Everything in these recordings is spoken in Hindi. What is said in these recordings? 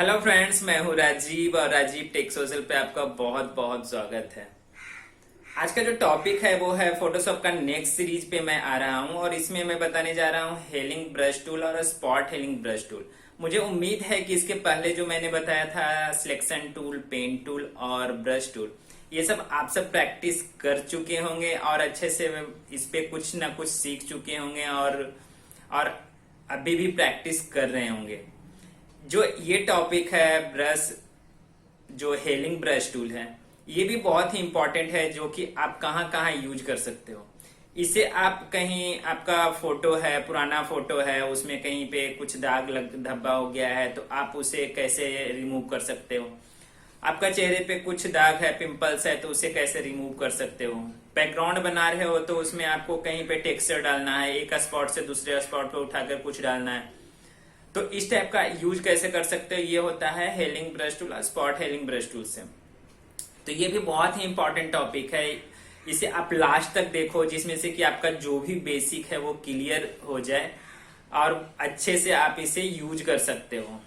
हेलो फ्रेंड्स, मैं हूँ राजीव और राजीव टेक सोशल पे आपका बहुत बहुत स्वागत है। आज का जो टॉपिक है वो है फोटोशॉप का नेक्स्ट सीरीज पे मैं आ रहा हूँ और इसमें मैं बताने जा रहा हूँ हेलिंग ब्रश टूल और स्पॉट हेलिंग ब्रश टूल। मुझे उम्मीद है कि इसके पहले जो मैंने बताया था सिलेक्शन टूल, पेंट टूल और ब्रश टूल, ये सब आप सब प्रैक्टिस कर चुके होंगे और अच्छे से इस पे कुछ ना कुछ सीख चुके होंगे और अभी भी प्रैक्टिस कर रहे होंगे। जो ये टॉपिक है ब्रश, जो हेलिंग ब्रश टूल है, ये भी बहुत ही इंपॉर्टेंट है जो कि आप कहाँ कहाँ यूज कर सकते हो। इसे आप कहीं, आपका फोटो है, पुराना फोटो है, उसमें कहीं पे कुछ दाग लग धब्बा हो गया है तो आप उसे कैसे रिमूव कर सकते हो। आपका चेहरे पे कुछ दाग है, पिंपल्स है, तो उसे कैसे रिमूव कर सकते हो। बैकग्राउंड बना रहे हो तो उसमें आपको कहीं पे टेक्सचर डालना है, एक स्पॉट से दूसरे स्पॉट पे उठाकर कुछ डालना है, तो इस टाइप का यूज कैसे कर सकते हो। ये होता है हेलिंग ब्रश टूल और स्पॉट हेलिंग ब्रश टूल से। तो ये भी बहुत ही इंपॉर्टेंट टॉपिक है, इसे आप लास्ट तक देखो जिसमें से कि आपका जो भी बेसिक है वो क्लियर हो जाए और अच्छे से आप इसे यूज कर सकते हो।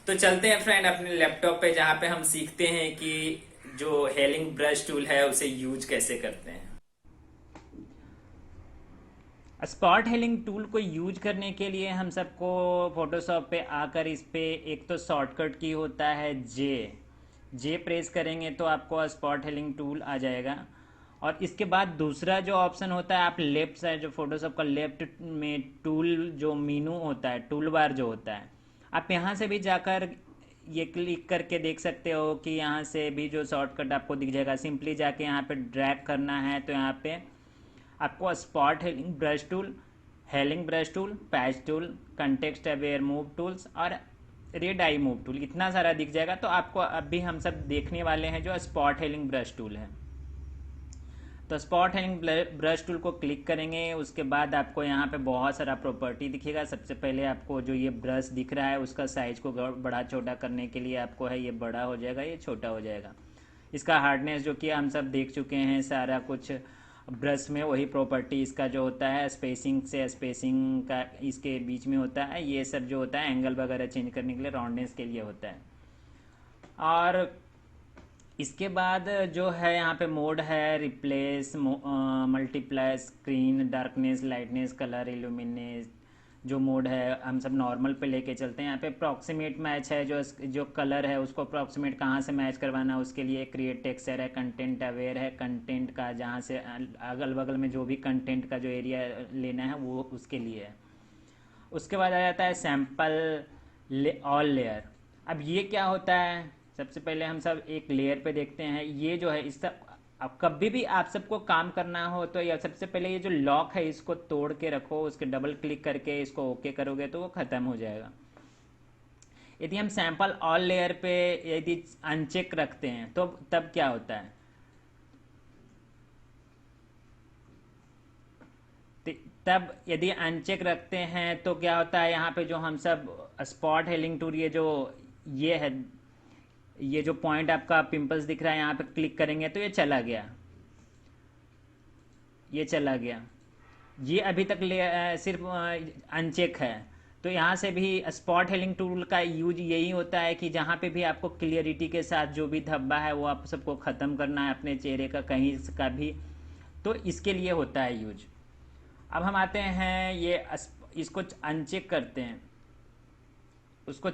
तो चलते हैं फ्रेंड अपने लैपटॉप पे, जहाँ पे हम सीखते हैं कि जो हेलिंग ब्रश टूल है उसे यूज कैसे करते हैं। स्पॉट हेलिंग टूल को यूज करने के लिए हम सबको फोटोशॉप पे आकर इस पे एक तो शॉर्टकट की होता है जे जे प्रेस करेंगे तो आपको स्पॉट हेलिंग टूल आ जाएगा। और इसके बाद दूसरा जो ऑप्शन होता है, आप लेफ्ट साइड जो फोटोशॉप का लेफ्ट में टूल जो मीनू होता है, टूल बार जो होता है, आप यहाँ से भी जाकर ये क्लिक करके देख सकते हो कि यहाँ से भी जो शॉर्टकट आपको दिख जाएगा। सिंपली जाके यहाँ पे ड्रैग करना है तो यहाँ पे आपको spot hailing brush tool, patch tool, context aware move tools और रेड आई मूव टूल, इतना सारा दिख जाएगा। तो आपको अभी हम सब देखने वाले हैं जो स्पॉट हेलिंग ब्रश टूल है। तो स्पॉट हेलिंग ब्रश टूल को क्लिक करेंगे, उसके बाद आपको यहाँ पे बहुत सारा प्रॉपर्टी दिखेगा। सबसे पहले आपको जो ये ब्रश दिख रहा है उसका साइज को बड़ा छोटा करने के लिए आपको है ये बड़ा हो जाएगा, ये छोटा हो जाएगा। इसका हार्डनेस जो कि हम सब देख चुके हैं सारा कुछ ब्रश में, वही प्रॉपर्टी इसका जो होता है स्पेसिंग से स्पेसिंग का इसके बीच में होता है। ये सब जो होता है एंगल वगैरह चेंज करने के लिए, राउंडनेस के लिए होता है। और इसके बाद जो है यहाँ पे मोड है replace, multiply, screen, darkness, lightness, colour, illuminance. जो मोड है हम सब नॉर्मल पे लेके चलते हैं। यहाँ पे अप्रॉक्सीमेट मैच है, जो जो कलर है उसको अप्रॉक्सीमेट कहाँ से मैच करवाना है उसके लिए क्रिएट टेक्सचर है। कंटेंट अवेयर है, कंटेंट का जहाँ से अगल बगल में जो भी कंटेंट का जो एरिया लेना है वो उसके लिए है। उसके बाद आ जाता है सैम्पल ऑल लेयर। अब ये क्या होता है, सबसे पहले हम सब एक लेयर पे देखते हैं। ये जो है इस सब, अब कभी भी आप सबको काम करना हो तो या सबसे पहले ये जो लॉक है इसको तोड़ के रखो, उसके डबल क्लिक करके इसको ओके करोगे तो वो ख़त्म हो जाएगा। यदि हम सैम्पल ऑल लेयर पे यदि अनचेक रखते हैं तो तब क्या होता है, तब यदि अनचेक रखते हैं तो क्या होता है, यहाँ पे जो हम सब स्पॉट हेलिंग टूल, ये है, ये जो पॉइंट आपका पिंपल्स दिख रहा है यहाँ पे क्लिक करेंगे तो ये चला गया, ये चला गया। ये अभी तक सिर्फ अनचेक है। तो यहाँ से भी स्पॉट हेलिंग टूल का यूज यही होता है कि जहाँ पे भी आपको क्लियरिटी के साथ जो भी धब्बा है वो आप सबको ख़त्म करना है अपने चेहरे का कहीं का भी, तो इसके लिए होता है यूज। अब हम आते हैं इसको अनचेक करते हैं, उसको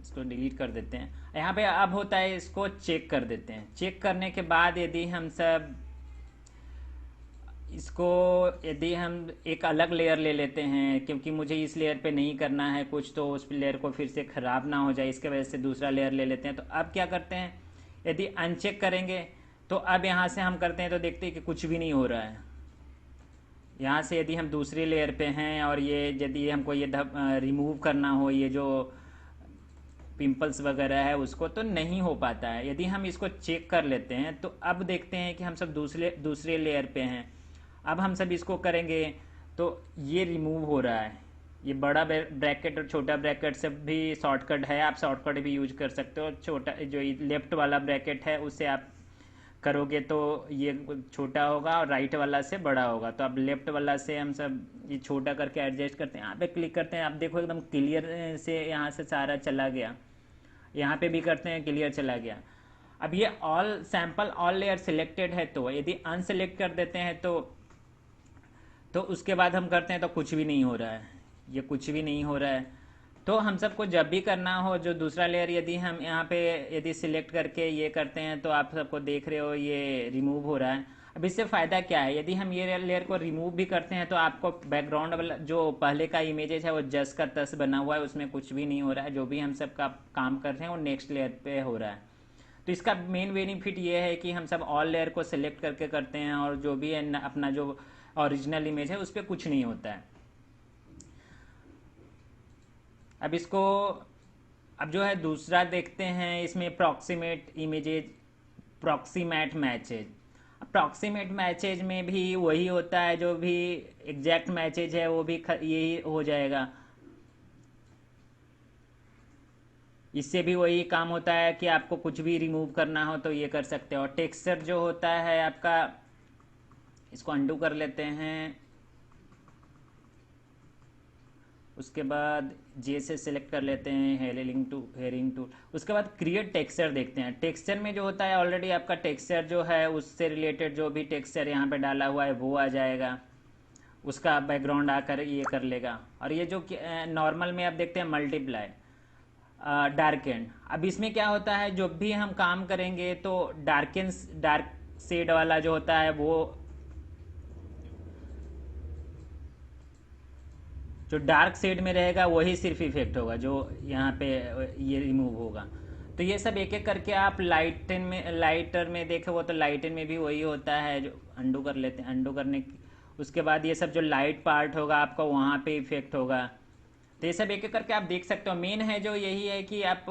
इसको डिलीट कर देते हैं। यहाँ पे अब होता है इसको चेक कर देते हैं। चेक करने के बाद यदि हम सब इसको, यदि हम एक अलग लेयर ले लेते हैं, क्योंकि मुझे इस लेयर पे नहीं करना है कुछ, तो उस लेयर को फिर से ख़राब ना हो जाए इसके वजह से दूसरा लेयर ले लेते हैं। तो अब क्या करते हैं, यदि अनचेक करेंगे तो अब यहाँ से हम करते हैं तो देखते हैं कि कुछ भी नहीं हो रहा है। यहाँ से यदि हम दूसरी लेयर पे हैं और ये यदि हमको ये रिमूव करना हो, ये जो पिंपल्स वगैरह है उसको, तो नहीं हो पाता है। यदि हम इसको चेक कर लेते हैं तो अब देखते हैं कि हम सब दूसरे दूसरे लेयर पे हैं। अब हम सब इसको करेंगे तो ये रिमूव हो रहा है। ये बड़ा ब्रैकेट और छोटा ब्रैकेट सब भी शॉर्टकट है, आप शॉर्टकट भी यूज कर सकते हो। छोटा जो लेफ्ट वाला ब्रैकेट है उससे आप करोगे तो ये छोटा होगा और राइट वाला से बड़ा होगा। तो अब लेफ्ट वाला से हम सब ये छोटा करके एडजस्ट करते हैं, यहाँ पे क्लिक करते हैं, आप देखो एकदम क्लियर से यहाँ से सारा चला गया। यहाँ पे भी करते हैं, क्लियर चला गया। अब ये all sample all layer selected है, तो यदि अनसेलेक्ट कर देते हैं तो उसके बाद हम करते हैं तो कुछ भी नहीं हो रहा है, ये कुछ भी नहीं हो रहा है। तो हम सबको जब भी करना हो, जो दूसरा लेयर यदि हम यहाँ पे यदि सिलेक्ट करके ये करते हैं तो आप सबको देख रहे हो ये रिमूव हो रहा है। अब इससे फ़ायदा क्या है, यदि हम ये लेयर को रिमूव भी करते हैं तो आपको बैकग्राउंड वाला जो पहले का इमेजेस है वो जस का तस बना हुआ है, उसमें कुछ भी नहीं हो रहा है। जो भी हम सब का काम कर रहे हैं वो नेक्स्ट लेयर पे हो रहा है। तो इसका मेन बेनिफिट ये है कि हम सब ऑल लेयर को सिलेक्ट करके करते हैं और जो भी है अपना जो ओरिजिनल इमेज है उस पर कुछ नहीं होता है। अब इसको अब जो है दूसरा देखते हैं, इसमें proximate images, proximate matches. Proximate matches में भी वही होता है, जो भी एग्जैक्ट मैचेज है वो भी यही हो जाएगा। इससे भी वही काम होता है कि आपको कुछ भी रिमूव करना हो तो ये कर सकते हो। और टेक्सचर जो होता है आपका, इसको अंडू कर लेते हैं, उसके बाद जे से सिलेक्ट कर लेते हैं हेरिंग टूल। उसके बाद क्रिएट टेक्सचर देखते हैं। टेक्सचर में जो होता है ऑलरेडी आपका टेक्सचर जो है उससे रिलेटेड जो भी टेक्सचर यहाँ पे डाला हुआ है वो आ जाएगा, उसका बैकग्राउंड आकर ये कर लेगा। और ये जो नॉर्मल में आप देखते हैं मल्टीप्लाई डार्केन। अब इसमें क्या होता है, जब भी हम काम करेंगे तो डार्क शेड वाला जो होता है वो जो डार्क शेड में रहेगा वही सिर्फ इफेक्ट होगा, जो यहाँ पे ये रिमूव होगा। तो ये सब एक एक करके आप लाइटर में देखे वो तो लाइटन में भी वही होता है। जो अंडू कर लेते हैं, अंडू करने उसके बाद ये सब जो लाइट पार्ट होगा आपका वहाँ पे इफेक्ट होगा। तो ये सब एक एक करके आप देख सकते हो। मेन है जो यही है कि आप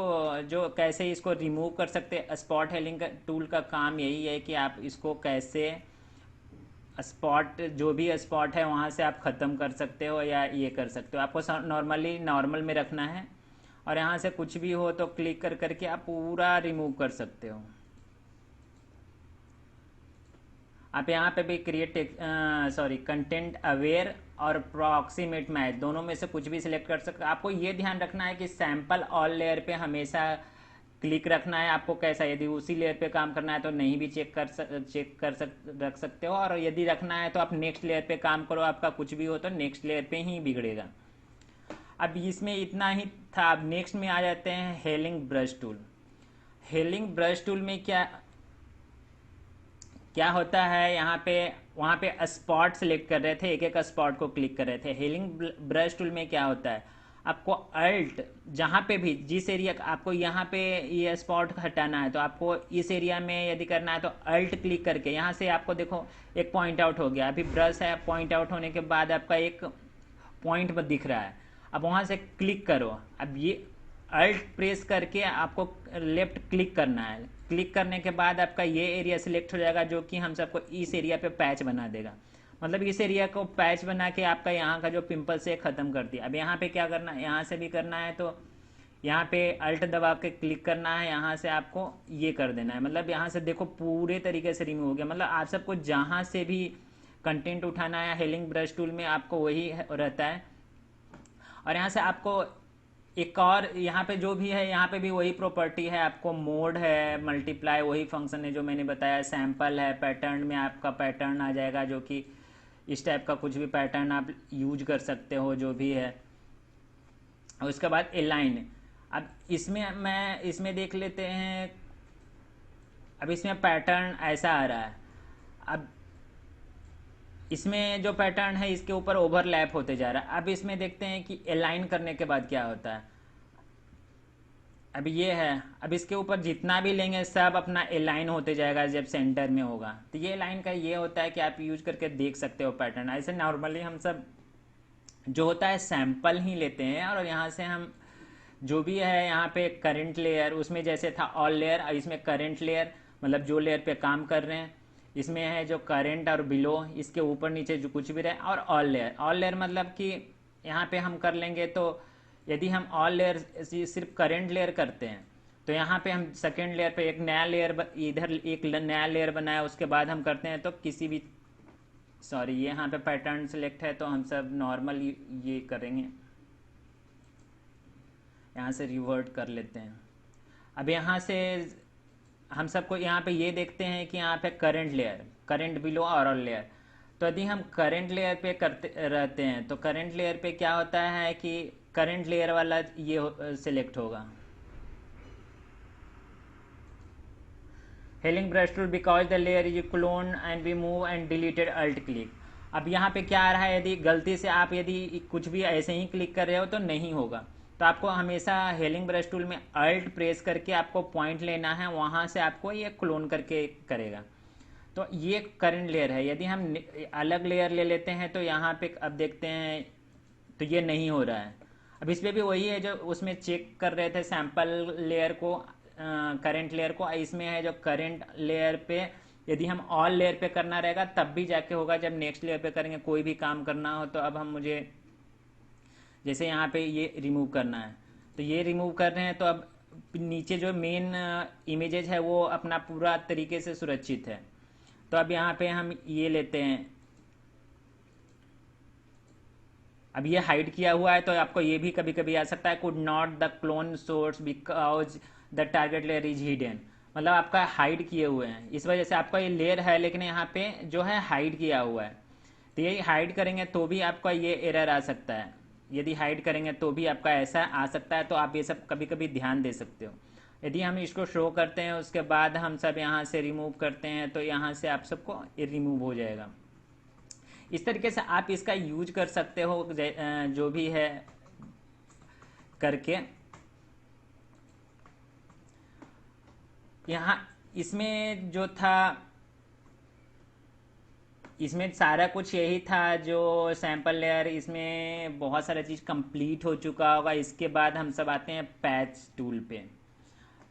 जो कैसे इसको रिमूव कर सकते हैं। स्पॉट हेलिंग टूल का काम यही है कि आप इसको कैसे स्पॉट, जो भी स्पॉट है वहाँ से आप ख़त्म कर सकते हो या ये कर सकते हो। आपको नॉर्मल में रखना है और यहाँ से कुछ भी हो तो क्लिक कर करके आप पूरा रिमूव कर सकते हो। आप यहाँ पे भी कंटेंट अवेयर और प्रॉक्सीमेट मैच दोनों में से कुछ भी सिलेक्ट कर सकते हो। आपको ये ध्यान रखना है कि सैंपल ऑल लेयर पे हमेशा क्लिक रखना है आपको। कैसा, यदि उसी लेयर पे काम करना है तो नहीं भी रख सकते हो, और यदि रखना है तो आप नेक्स्ट लेयर पे काम करो। आपका कुछ भी हो तो नेक्स्ट लेयर पे ही बिगड़ेगा। अब इसमें इतना ही था। अब नेक्स्ट में आ जाते हैं hailing brush tool. Hailing brush tool में क्या होता है, यहाँ पे वहाँ पे स्पॉट सेलेक्ट कर रहे थे, एक एक स्पॉट को क्लिक कर रहे थे। हेलिंग ब्रश टूल में क्या होता है, आपको अल्ट जहाँ पे भी जिस एरिया आपको यहाँ पे ये स्पॉट हटाना है तो आपको इस एरिया में यदि करना है तो अल्ट क्लिक करके यहाँ से आपको देखो एक पॉइंट आउट हो गया। अभी ब्रश है, पॉइंट आउट होने के बाद आपका एक पॉइंट दिख रहा है। अब वहाँ से क्लिक करो। अब ये अल्ट प्रेस करके आपको लेफ्ट क्लिक करना है। क्लिक करने के बाद आपका ये एरिया सिलेक्ट हो जाएगा, जो कि हम सबको इस एरिया पे पैच बना देगा। मतलब इस एरिया को पैच बना के आपका यहाँ का जो पिंपल से ख़त्म कर दिया। अब यहाँ पे क्या करना है, यहाँ से भी करना है तो यहाँ पे अल्ट दबा के क्लिक करना है, यहाँ से आपको ये कर देना है। मतलब यहाँ से देखो पूरे तरीके से रिमूव हो गया। मतलब आप सबको जहाँ से भी कंटेंट उठाना है हेलिंग ब्रश टूल में आपको वही रहता है। और यहाँ से आपको एक और यहाँ पे जो भी है यहाँ पे भी वही प्रॉपर्टी है। आपको मोड है, मल्टीप्लाई वही फंक्शन है जो मैंने बताया, सैंपल है, पैटर्न में आपका पैटर्न आ जाएगा, जो कि इस टाइप का कुछ भी पैटर्न आप यूज कर सकते हो जो भी है। और उसके बाद एलाइन। अब इसमें देख लेते हैं। अब इसमें पैटर्न ऐसा आ रहा है। अब इसमें जो पैटर्न है इसके ऊपर ओवरलैप होते जा रहा है। अब इसमें देखते हैं कि अलाइन करने के बाद क्या होता है। अब ये है, अब इसके ऊपर जितना भी लेंगे सब अपना अलाइन होते जाएगा जब सेंटर में होगा। तो ये लाइन का ये होता है कि आप यूज करके देख सकते हो पैटर्न। ऐसे नॉर्मली हम सब जो होता है सैंपल ही लेते हैं और यहाँ से हम जो भी है यहाँ पे करंट लेयर, उसमें जैसे था ऑल लेयर, इसमें करंट लेयर मतलब जो लेयर पे काम कर रहे हैं, इसमें है जो करंट और बिलो, इसके ऊपर नीचे जो कुछ भी रहे, और ऑल लेयर मतलब कि यहाँ पे हम कर लेंगे तो यदि हम ऑल लेयर सिर्फ करंट लेयर करते हैं तो यहाँ पे हम सेकेंड लेयर पे एक नया लेयर इधर एक नया लेयर बनाया, उसके बाद हम करते हैं तो किसी भी, सॉरी ये यहाँ पे पैटर्न सेलेक्ट है तो हम सब नॉर्मल ये करेंगे, यहाँ से रिवर्ट कर लेते हैं। अब यहाँ से हम सबको यहाँ पे ये देखते हैं कि यहाँ पे करंट लेयर, करंट बिलो और लेयर। तो यदि हम करंट लेयर पे करते रहते हैं तो करंट लेयर पे क्या होता है कि करंट लेयर वाला ये सिलेक्ट होगा, healing brush tool because the layer is clone and be move and deleted alt click. अब यहाँ पे क्या आ रहा है, यदि गलती से आप यदि कुछ भी ऐसे ही क्लिक कर रहे हो तो नहीं होगा। तो आपको हमेशा हेलिंग ब्रश टूल में अल्ट प्रेस करके आपको पॉइंट लेना है, वहाँ से आपको ये क्लोन करके करेगा। तो ये करंट लेयर है। यदि हम अलग लेयर ले लेते हैं तो यहाँ पे अब देखते हैं तो ये नहीं हो रहा है। अब इस पर भी वही है जो उसमें चेक कर रहे थे सैंपल लेयर को, करंट लेयर को। इसमें है जो करंट लेयर पे यदि हम ऑल लेयर पे करना रहेगा तब भी जाके होगा, जब नेक्स्ट लेयर पे करेंगे कोई भी काम करना हो। तो अब हम मुझे जैसे यहाँ पे ये रिमूव करना है तो ये रिमूव कर रहे हैं, तो अब नीचे जो मेन इमेजेज है वो अपना पूरा तरीके से सुरक्षित है। तो अब यहाँ पे हम ये लेते हैं, अब ये हाइड किया हुआ है तो आपको ये भी कभी कभी आ सकता है, could not the clone source because the target layer is hidden, मतलब आपका हाइड किए हुए हैं, इस वजह से आपका ये लेयर है लेकिन यहाँ पे जो है हाइड किया हुआ है। तो ये हाइड करेंगे तो भी आपका ये एरर आ सकता है, यदि हाइड करेंगे तो भी आपका ऐसा आ सकता है। तो आप ये सब कभी कभी ध्यान दे सकते हो। यदि हम इसको शो करते हैं उसके बाद हम सब यहाँ से रिमूव करते हैं तो यहाँ से आप सबको ये रिमूव हो जाएगा। इस तरीके से आप इसका यूज कर सकते हो जो भी है करके। यहाँ इसमें जो था, इसमें सारा कुछ यही था जो सैंपल लेयर, इसमें बहुत सारा चीज़ कंप्लीट हो चुका होगा। इसके बाद हम सब आते हैं पैच टूल पे।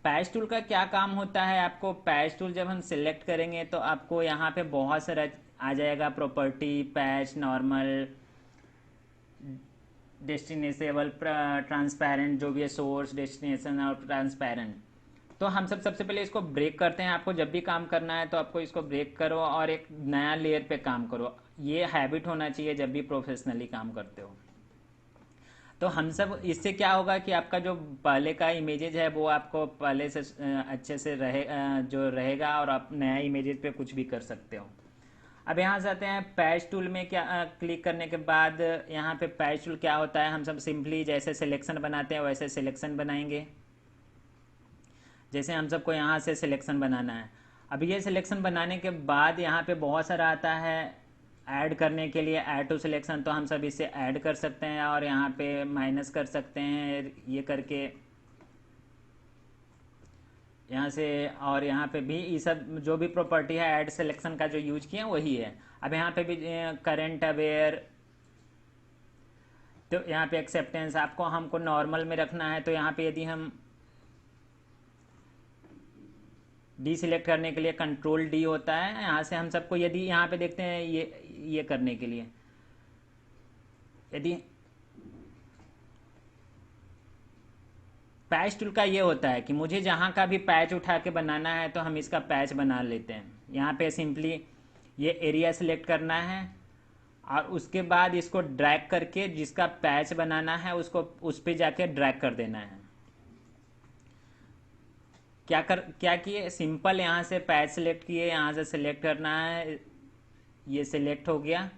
पैच टूल का क्या काम होता है, आपको पैच टूल जब हम सिलेक्ट करेंगे तो आपको यहाँ पे बहुत सारा आ जाएगा, प्रॉपर्टी, पैच, नॉर्मल, डेस्टिनेसेबल, ट्रांसपेरेंट, जो भी है सोर्स, डेस्टिनेशन और ट्रांसपेरेंट। तो हम सब सबसे पहले इसको ब्रेक करते हैं। आपको जब भी काम करना है तो आपको इसको ब्रेक करो और एक नया लेयर पे काम करो। ये हैबिट होना चाहिए जब भी प्रोफेशनली काम करते हो। तो हम सब इससे क्या होगा कि आपका जो पहले का इमेजेज है वो आपको पहले से अच्छे से जो रहेगा और आप नया इमेजेज पे कुछ भी कर सकते हो। अब यहाँ से आते हैं पैच टूल में। क्या क्लिक करने के बाद यहाँ पे पैच टूल क्या होता है, हम सब सिंपली जैसे सिलेक्शन बनाते हैं वैसे सिलेक्शन बनाएंगे। जैसे हम सबको यहाँ से सिलेक्शन बनाना है। अब ये सिलेक्शन बनाने के बाद यहाँ पे बहुत सारा आता है ऐड करने के लिए, ऐड टू सिलेक्शन। तो हम सब इसे ऐड कर सकते हैं और यहाँ पे माइनस कर सकते हैं ये करके यहाँ से। और यहाँ पे भी ये सब जो भी प्रॉपर्टी है ऐड सिलेक्शन का जो यूज किया वही है। अब यहाँ पे भी करंट अवेयर, तो यहाँ पे एक्सेप्टेंस आपको हमको नॉर्मल में रखना है। तो यहाँ पे यदि हम डी सिलेक्ट करने के लिए कंट्रोल डी होता है, यहाँ से हम सबको यदि यहाँ पे देखते हैं ये करने के लिए, यदि पैच टूल का ये होता है कि मुझे जहाँ का भी पैच उठा के बनाना है तो हम इसका पैच बना लेते हैं। यहाँ पे सिंपली ये एरिया सिलेक्ट करना है और उसके बाद इसको ड्रैग करके जिसका पैच बनाना है उसको उस पर जाके ड्रैग कर देना है। क्या किए, सिंपल यहाँ से पैच सिलेक्ट किए, यहाँ से सिलेक्ट करना है, ये सिलेक्ट हो गया।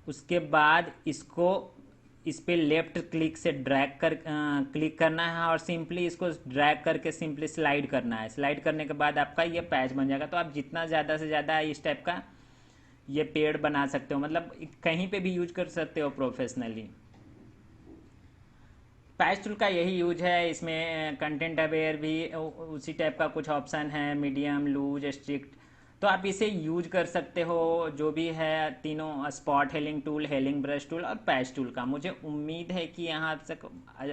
उसके बाद इसको इस पे लेफ्ट क्लिक से ड्रैग कर क्लिक करना है और सिंपली इसको ड्रैग करके सिंपली स्लाइड करना है। स्लाइड करने के बाद आपका ये पैच बन जाएगा। तो आप जितना ज़्यादा से ज़्यादा इस टाइप का ये पेड़ बना सकते हो, मतलब कहीं पे भी यूज कर सकते हो प्रोफेशनली। पैच टूल का यही यूज है। इसमें कंटेंट अवेयर भी उसी टाइप का कुछ ऑप्शन है, मीडियम, लूज, स्ट्रिक्ट। तो आप इसे यूज कर सकते हो जो भी है तीनों, spot hailing tool, hailing brush tool और पैच टूल का। मुझे उम्मीद है कि यहाँ तक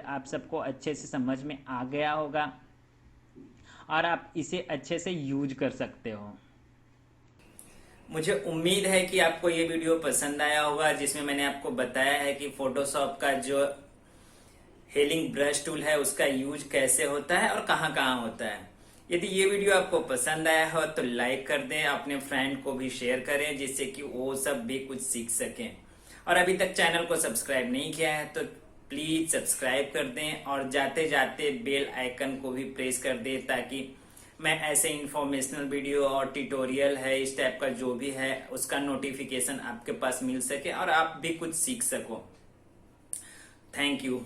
आप सबको अच्छे से समझ में आ गया होगा और आप इसे अच्छे से यूज कर सकते हो। मुझे उम्मीद है कि आपको ये वीडियो पसंद आया होगा जिसमें मैंने आपको बताया है कि फोटोशॉप का जो हेलिंग ब्रश टूल है उसका यूज कैसे होता है और कहाँ कहाँ होता है। यदि ये वीडियो आपको पसंद आया हो तो लाइक कर दें, अपने फ्रेंड को भी शेयर करें जिससे कि वो सब भी कुछ सीख सकें। और अभी तक चैनल को सब्सक्राइब नहीं किया है तो प्लीज सब्सक्राइब कर दें और जाते जाते बेल आइकन को भी प्रेस कर दें ताकि मैं ऐसे इंफॉर्मेशनल वीडियो और ट्यूटोरियल है इस टाइप का जो भी है उसका नोटिफिकेशन आपके पास मिल सके और आप भी कुछ सीख सको। Thank you.